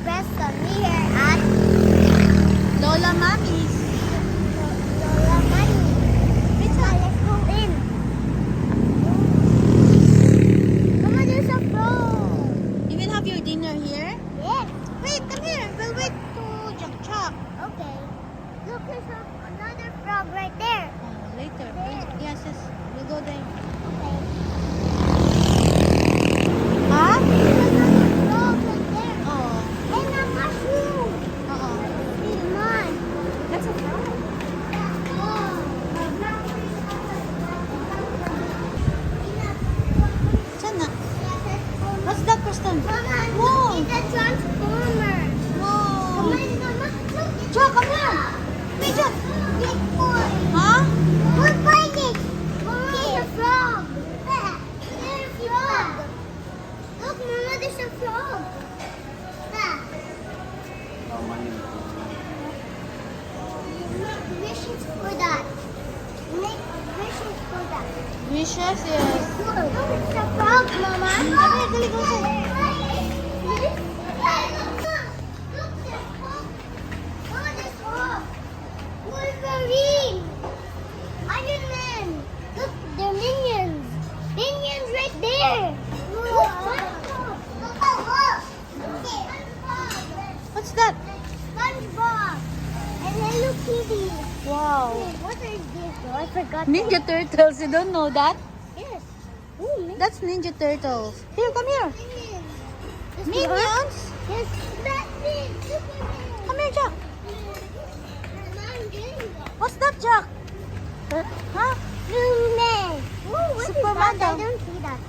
Preston. We here at Lola Mommy's. Lola Money. Let's go in. Come on, there's a frog. You will have your dinner here? Yes. Wait, come here. We'll wait to Jack. Okay. Look, there's another frog right there. Later. There. Yes, we'll go there. Okay. Huh? There's another frog right there. Oh. And a mushroom. Oo. Come on. That's a frog. Saan na? What's that, Preston? Whoa! It's a transformer. Wow. Come on, Mama. Look. Jack, come here. Hey, Jack. Big boy. Huh? We're fighting. There's a frog. There's a frog. Look, Mama, there's a frog. Make wishes for that. Make wishes for that. Wishes, yes. Look, it's a frog, Mama. Okay, dali, go say. Wolverine! Iron Man! Look, they're minions! Minions right there! Look, SpongeBob! Look at what? What's that? SpongeBob! And Hello Kitty! Wow. Wait, what is this? Oh, I forgot. Ninja Turtles. You don't know that? Yes. Ooh, That's Ninja Turtles. Here, come here. minions! Minions? Yes, Batman! Superman! Come here, Jack. Mom, getting What's that, Jack? Huh? Superman! Ooh, what is Superman that? daw. I don't see that.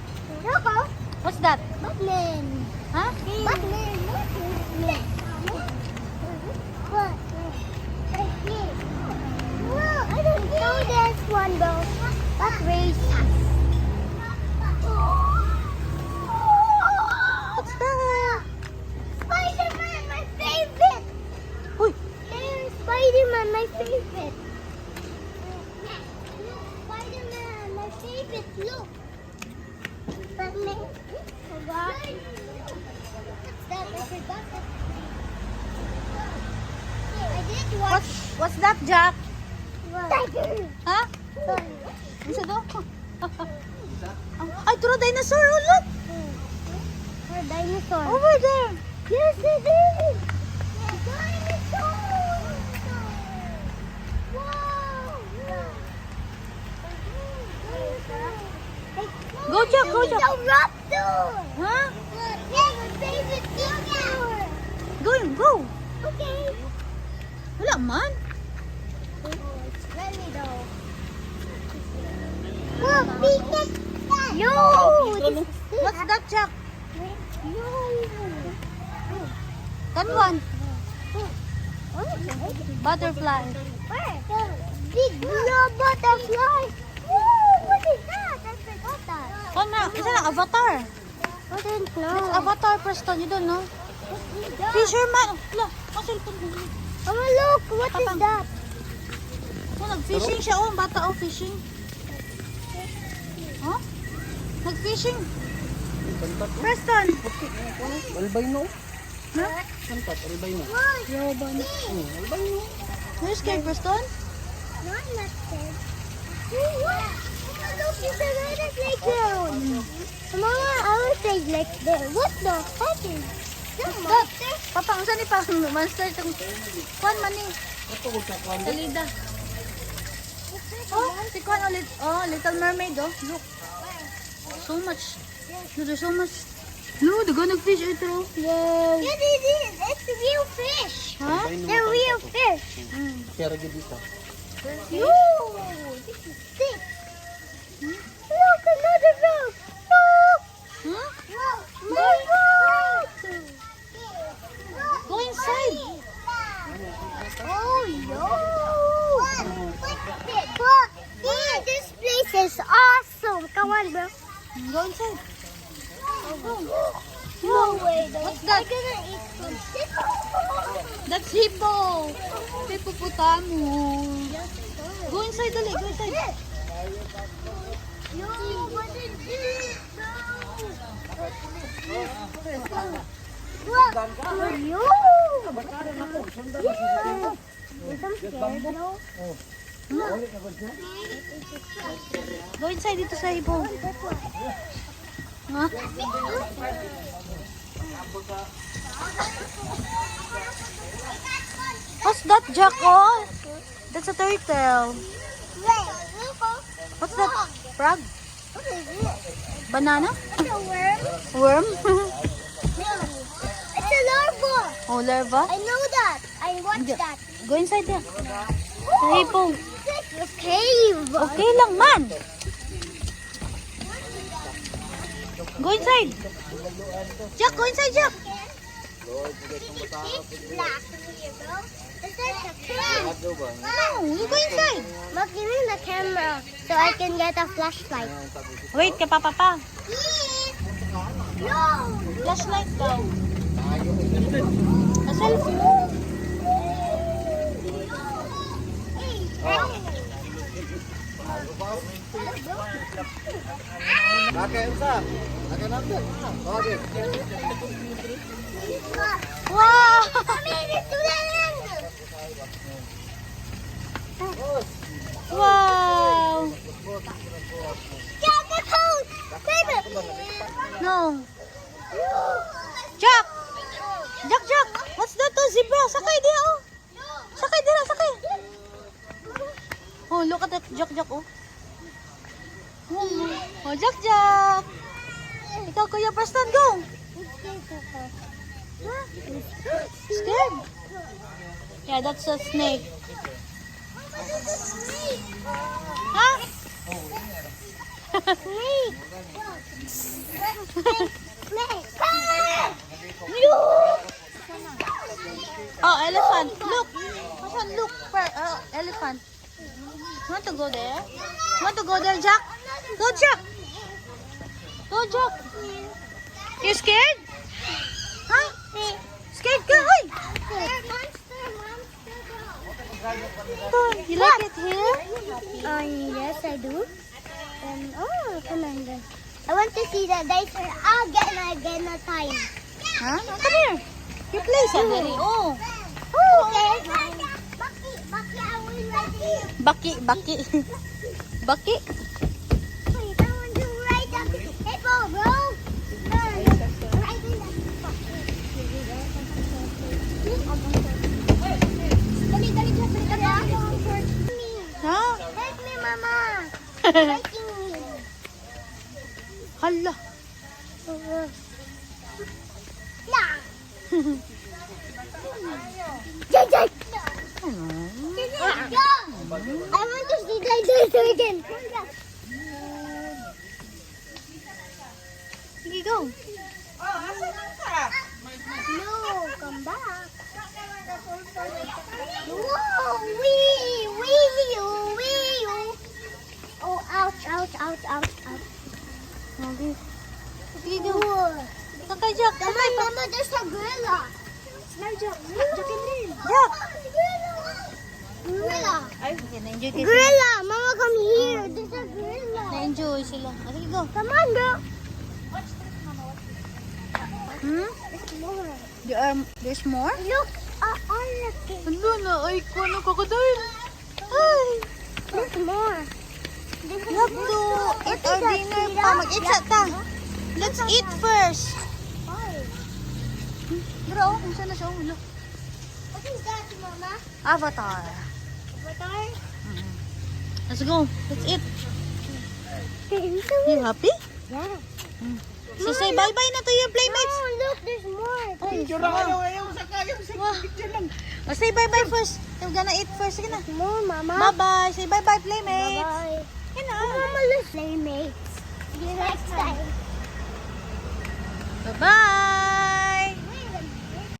Look, oh! What's that? Batman! Huh? Batman! Batman! What? Right here. Whoa, I don't know this one though. That's racist. What's that? Spider-Man, my favorite! Uy, There's Spider-Man, my favorite. Look, Spider-Man, my favorite. Look. Batman. Forgot. What's that? I forgot that. I did watch. what's that, Jack? Tiger. Huh? Isa daw? Ay, turo dinosaur. Oh, look. Or dinosaur. Over there. Yes, it is. Dinosaur. Wow. Go, Jack, go, Jack. It's a raptor. Huh? Yes, my favorite dinosaur. Go. Okay. Wala man. Oh, it's friendly though. Look, peacock. Yo. What's that, Jack? Yo. That one. What? Butterfly. Where? Big blue butterfly. Woo, what is that? I forgot that. Oh, na. Isa na, Avatar. I didn't know. It's Avatar, Preston. You don't know? Fisherman. Look, ang cellphone ko. Oh, look, what is Papang. that? Oh, nag-fishing siya. Oh, ang bata. Oh, fishing. Oh? Nag-fishing. Preston. Albino? Huh? Santat, albino. Yoban. Albino. Are you scared, Preston? No, I'm not scared. Oh, look, it's a rattlesnake ground. Mama, I will say like there. What the heck is that? Monster? Papa, ang saan ni pa? Monster itong... Kwan man ni. Ito ko sa kwan. Salida. Oh, si Kwan ulit. Oh, Little Mermaid, oh. Look. So much. No, there's so much. No, they're gonna fish ito. Wow. Yeah, it is. It's real fish. Huh? They're real fish. Kaya rin dito. No, this is thick. Look, another rock. Look. Huh? Look, more rock. Go inside. Oh, yo. Look, yeah, this place is awesome. Come on, bro. Go inside. No way. What's that? I'm gonna eat some shit. That's hippo. Hippopotamus. Go inside, dali. Go inside. Yo, what is this? No. Yo! I'm scared though. Go inside dito sa ibon. Ha? What's that, Jacko? That's a turtle. Wait, look. What's that? Frog? What is it? Banana? It's a worm. Worm? No. It's a larva. Oh, larva? I know that. I watched Hindi. that. Go inside there. Sa ibon. It's a cave. Okay lang man. Go inside. Jack, go inside, Jack. It's black here, bro. This is a cave. No, you go inside. Mom, give me the camera so I can get a flashlight. Wait, ka papa. Please. No. Flashlight daw. A selfie. Wow! Wow! No. Jack! Jack, Jack! What's that? Oh, zebra! Sakay dia, oh! Sakay dia, sakay! Oh, look at that, Jack, Jack, oh. Oh, Jack, Jack! Ikaw, Kuya Preston, go! Scared? Yeah, that's a snake. Huh? Oh, elephant. Look. Asan, look. Elephant. You want to go there? You want to go there, Jack? Go, Jack. Go, Jack. You scared? Huh? Scared ka? Hoy! You like it here? Yes, I do. Oh, come on. Then. I want to see the dinosaur again a time. Huh? Come here. You play sandali. Oh. Okay. Bucky, I will ride here. Baki, baki. Baki. Wait, I want to ride the hippo, bro. Ride in the Huh? Help me, Mama. Biting me. Hala. Yeah. Jay. I want to see the dinosaur again. Sige, go. No, come back. Whoa, wee. Oh, ouch. Okay. Sige, go. Whoa. Sakay, Jack. Come on, Mama, there's a gorilla. Jack and Rin. Jack. Gorilla. Okay, na-enjoy kayo sila. Gorilla, Mama, come here. There's a gorilla. Na-enjoy sila. Ah, sige, go. Come on, bro. Hmm? There's more? Look, all the things. Ano na? Ay, ko ano kakadail. Ay. There's more. We have to eat our dinner pa. Mag-eat sa ta. Let's eat first. Bro, kung saan na siya? Ulo. What is that, Mama? Avatar. Avatar? Let's go. Let's eat. You happy? Yeah. So say bye-bye na to your playmates. Oh, look, there's more. Oh, say bye-bye first. We're gonna eat first. Sige na. More, Mama. Bye-bye. Say bye-bye, playmates. Bye-bye.